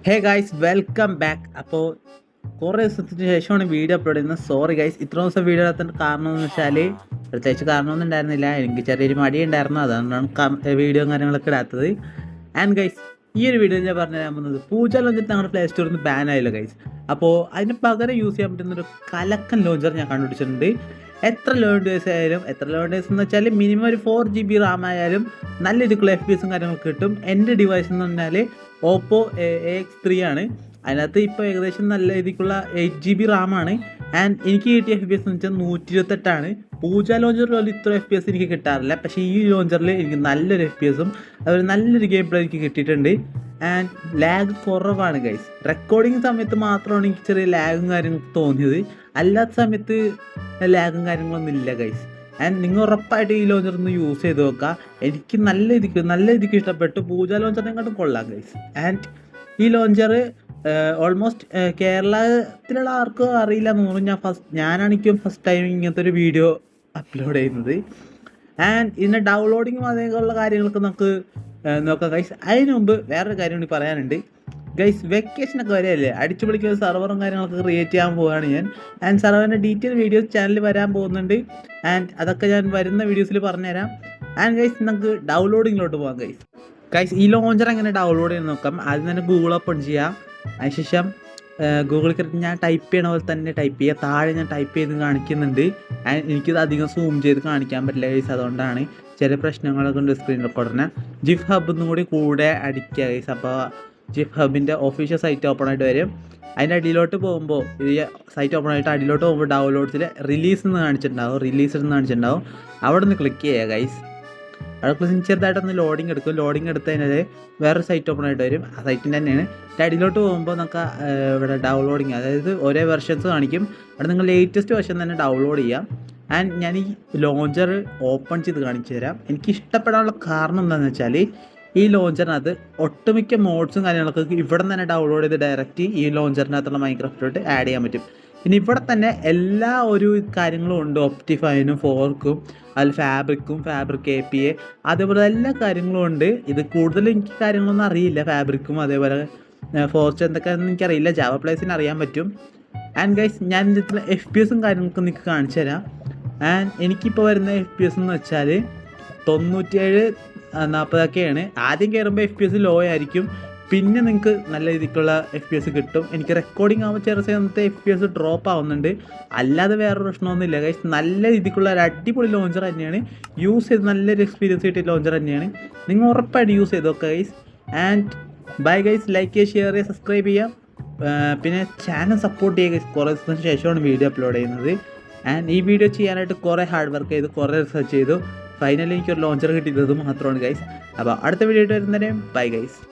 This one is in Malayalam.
Hey guys welcome back. അപ്പോൾ കുറേ ദിവസത്തിന് ശേഷമാണ് വീഡിയോ അപ്ലോഡ് ചെയ്യുന്നത്. സോറി ഗൈസ്, ഇത്ര ദിവസം വീഡിയോ എടുത്തതിൻ്റെ കാരണം എന്ന് വെച്ചാൽ പ്രത്യേകിച്ച് കാരണമൊന്നും ഉണ്ടായിരുന്നില്ല. എനിക്ക് ചെറിയൊരു മടി ഉണ്ടായിരുന്നു, അതുകൊണ്ടാണ് വീഡിയോ കാര്യങ്ങളൊക്കെ ഇടാത്തത്. ആൻഡ് ഗൈസ്, ഈ ഒരു വീഡിയോ ഞാൻ പറഞ്ഞു തരാൻ പോകുന്നത് പൂജ ലോഞ്ചർ ഞങ്ങളുടെ പ്ലേ സ്റ്റോറിൽ നിന്ന് ബാൻ ആയില്ല ഗൈസ്. അപ്പോൾ അതിന് പകരം യൂസ് ചെയ്യാൻ പറ്റുന്നൊരു കലക്കൻ ലോഞ്ചർ ഞാൻ കണ്ടുപിടിച്ചിട്ടുണ്ട്. എത്ര ലോഞ്ചേഴ്സ് ആയാലും, എത്ര ലോഞ്ചേഴ്സ് എന്ന് വെച്ചാൽ മിനിമം ഒരു 4 GB റാം ആയാലും നല്ല രീതിക്കുള്ള FPS കാര്യങ്ങളൊക്കെ കിട്ടും. എൻ്റെ ഡിവൈസ് എന്ന് പറഞ്ഞാൽ ഓപ്പോ AX3 ആണ്. അതിനകത്ത് ഇപ്പോൾ ഏകദേശം നല്ല രീതിക്കുള്ള 8 GB റാമാണ്. ആൻഡ് എനിക്ക് കിട്ടിയ FPS എന്ന് വെച്ചാൽ 128 പൂജ ലോഞ്ചറിൽ പോലും ഇത്ര FPS എനിക്ക് കിട്ടാറില്ല. പക്ഷേ ഈ ലോഞ്ചറിൽ എനിക്ക് നല്ലൊരു FPSും അതുപോലെ നല്ലൊരു ഗെയിം പ്ലേ എനിക്ക് കിട്ടിയിട്ടുണ്ട്. ആൻഡ് ലാഗ് കുറവാണ് ഗൈസ്. റെക്കോർഡിങ് സമയത്ത് മാത്രമാണ് എനിക്ക് ചെറിയ ലാഗും കാര്യങ്ങളൊക്കെ തോന്നിയത്, അല്ലാത്ത സമയത്ത് ലാഗും കാര്യങ്ങളൊന്നും ഇല്ല ഗൈസ്. ആൻഡ് നിങ്ങൾ ഉറപ്പായിട്ട് ഈ ലോഞ്ചർ ഒന്ന് യൂസ് ചെയ്ത് നോക്കുക. എനിക്ക് നല്ല രീതിക്ക് ഇഷ്ടപ്പെട്ടു. പൂജ ലോഞ്ചറിനെക്കാട്ടും കൊള്ളാം ഗൈസ്. ആൻഡ് ഈ ലോഞ്ചർ ഓൾമോസ്റ്റ് കേരളത്തിലുള്ള ആർക്കും അറിയില്ല എന്ന് തോന്നുന്നു. ഞാനാണെങ്കിലും ഫസ്റ്റ് ടൈം ഇങ്ങനത്തെ ഒരു വീഡിയോ അപ്ലോഡ് ചെയ്യുന്നത്. ആൻഡ് ഇതിൻ്റെ ഡൗൺലോഡിങ്ങും അതേപോലുള്ള കാര്യങ്ങളൊക്കെ നമുക്ക് നോക്കാം ഗൈസ്. അതിന് മുമ്പ് വേറൊരു കാര്യം കൂടി പറയാനുണ്ട് ഗൈസ്. വെക്കേഷനൊക്കെ വരെയല്ലേ, അടിച്ചു പൊളിക്കുന്ന സർവറും കാര്യങ്ങളൊക്കെ ക്രിയേറ്റ് ചെയ്യാൻ പോവുകയാണ് ഞാൻ. ആൻഡ് സർവറിൻ്റെ ഡീറ്റെയിൽ വീഡിയോസ് ചാനലിൽ വരാൻ പോകുന്നുണ്ട്. ആൻഡ് അതൊക്കെ ഞാൻ വരുന്ന വീഡിയോസിൽ പറഞ്ഞുതരാം. ആൻഡ് ഗൈസ്, നമുക്ക് ഡൗൺലോഡിങ്ങിലോട്ട് പോകാം ഗൈസ്. ഈ ലോഞ്ചർ എങ്ങനെ ഡൗൺലോഡ് ചെയ്യാൻ നോക്കാം. ആദ്യം തന്നെ ഗൂഗിൾ ഓപ്പൺ ചെയ്യാം. അതിനുശേഷം ഗൂഗിളിൽ കയറി ഞാൻ ടൈപ്പ് ചെയ്യണ പോലെ തന്നെ ടൈപ്പ് ചെയ്യുക. താഴെ ഞാൻ ടൈപ്പ് ചെയ്ത് കാണിക്കുന്നുണ്ട്. ആൻഡ് എനിക്കിത് അധികം സൂം ചെയ്ത് കാണിക്കാൻ പറ്റില്ല ഗൈസ്, അതുകൊണ്ടാണ് ചില പ്രശ്നങ്ങളൊക്കെ ഉണ്ട് സ്ക്രീൻ റെക്കോർഡറിന്. ജിഫ് ഹബ് ഒന്നും കൂടെ അടിക്കുക ഗൈസ്. അപ്പോൾ ജിഫ് ഹബിൻ്റെ ഒഫീഷ്യൽ സൈറ്റ് ഓപ്പൺ ആയിട്ട് വരും. അതിൻ്റെ അടിയിലോട്ട് പോകുമ്പോൾ, ഈ സൈറ്റ് ഓപ്പൺ ആയിട്ട് അടിയിലോട്ട് പോകുമ്പോൾ ഡൗൺലോഡ്സിൽ റിലീസ് എന്ന് കാണിച്ചിട്ടുണ്ടാവും. അവിടെ നിന്ന് ക്ലിക്ക് ചെയ്യുക ഗൈസ്. അവിടെ ചെറുതായിട്ടൊന്ന് ലോഡിങ് എടുക്കും. ലോഡിങ് എടുത്തതിനാൽ വേറൊരു സൈറ്റ് ഓപ്പൺ ആയിട്ട് വരും. ആ സൈറ്റിൻ്റെ തന്നെയാണ്. അടിയിലോട്ട് പോകുമ്പോൾ നമുക്ക് ഇവിടെ ഡൗൺലോഡിങ്, അതായത് ഓരോ വെർഷൻസ് കാണിക്കും. അവിടെ നിങ്ങൾ ലേറ്റസ്റ്റ് വെർഷൻ തന്നെ ഡൗൺലോഡ് ചെയ്യാം. ആൻഡ് ഞാൻ ഈ ലോഞ്ചർ ഓപ്പൺ ചെയ്ത് കാണിച്ചു തരാം. എനിക്ക് ഇഷ്ടപ്പെടാനുള്ള കാരണം എന്താണെന്ന് വെച്ചാൽ ഈ ലോഞ്ചറിനകത്ത് ഒട്ടുമിക്ക മോഡ്സും കാര്യങ്ങളൊക്കെ ഇവിടെ നിന്ന് തന്നെ ഡൗൺലോഡ് ചെയ്ത് ഡയറക്റ്റ് ഈ ലോഞ്ചറിനകത്തുള്ള മൈൻക്രാഫ്റ്റിലോട്ട് ആഡ് ചെയ്യാൻ പറ്റും. പിന്നെ ഇവിടെ തന്നെ എല്ലാ ഒരു കാര്യങ്ങളും ഉണ്ട്. ഒപ്റ്റിഫൈനും ഫോർക്കും അതിൽ ഫാബ്രിക് API അതേപോലെ എല്ലാ കാര്യങ്ങളും ഉണ്ട്. ഇത് കൂടുതൽ എനിക്ക് കാര്യങ്ങളൊന്നും അറിയില്ല. ഫാബ്രിക്കും അതേപോലെ ഫോർച്ച് എന്തൊക്കെയാണെന്ന് എനിക്കറിയില്ല. ജാവ പ്ലേസിന് അറിയാൻ പറ്റും. ആൻഡ് ഗൈസ്, ഞാൻ ഇതിൽ FPS കാര്യങ്ങളൊക്കെ നിങ്ങൾക്ക് കാണിച്ചു തരാം. ആൻഡ് എനിക്കിപ്പോൾ വരുന്ന FPS എന്ന് വെച്ചാൽ 97-40 ആദ്യം കയറുമ്പോൾ FPS ലോ ആയിരിക്കും, പിന്നെ നിങ്ങൾക്ക് നല്ല രീതിക്കുള്ള FPS കിട്ടും. എനിക്ക് റെക്കോർഡിംഗ് ആകുമ്പോൾ ചെറിയ സമയത്ത് FPS ഡ്രോപ്പ് ആവുന്നുണ്ട്, അല്ലാതെ വേറെ പ്രശ്നമൊന്നുമില്ല ഗൈസ്. നല്ല രീതിക്കുള്ള ഒരു അടിപൊളി ലോഞ്ചർ തന്നെയാണ്. യൂസ് ചെയ്ത് നല്ലൊരു എക്സ്പീരിയൻസ് കിട്ടിയ ലോഞ്ചർ തന്നെയാണ്. നിങ്ങൾ ഉറപ്പായിട്ട് യൂസ് ചെയ്ത് നോക്കുക guys. And bye guys. Like ചെയ്യുക, ഷെയർ ചെയ്യുക, സബ്സ്ക്രൈബ് ചെയ്യുക. പിന്നെ ചാനൽ സപ്പോർട്ട് ചെയ്യുക ഗൈസ്. കുറേ ദിവസത്തിന് ശേഷമാണ് വീഡിയോ അപ്ലോഡ് ചെയ്യുന്നത്. ആൻഡ് ഈ വീഡിയോ ചെയ്യാനായിട്ട് കുറേ ഹാർഡ് വർക്ക് ചെയ്തു, കുറേ റിസർച്ച് ചെയ്തു. ഫൈനലി എനിക്കൊരു ലോഞ്ചർ കിട്ടിയത് മാത്രമാണ് ഗൈസ്. അപ്പോൾ അടുത്ത വീഡിയോ ആയിട്ട് വരുന്നവരെ ബൈ ഗൈസ്.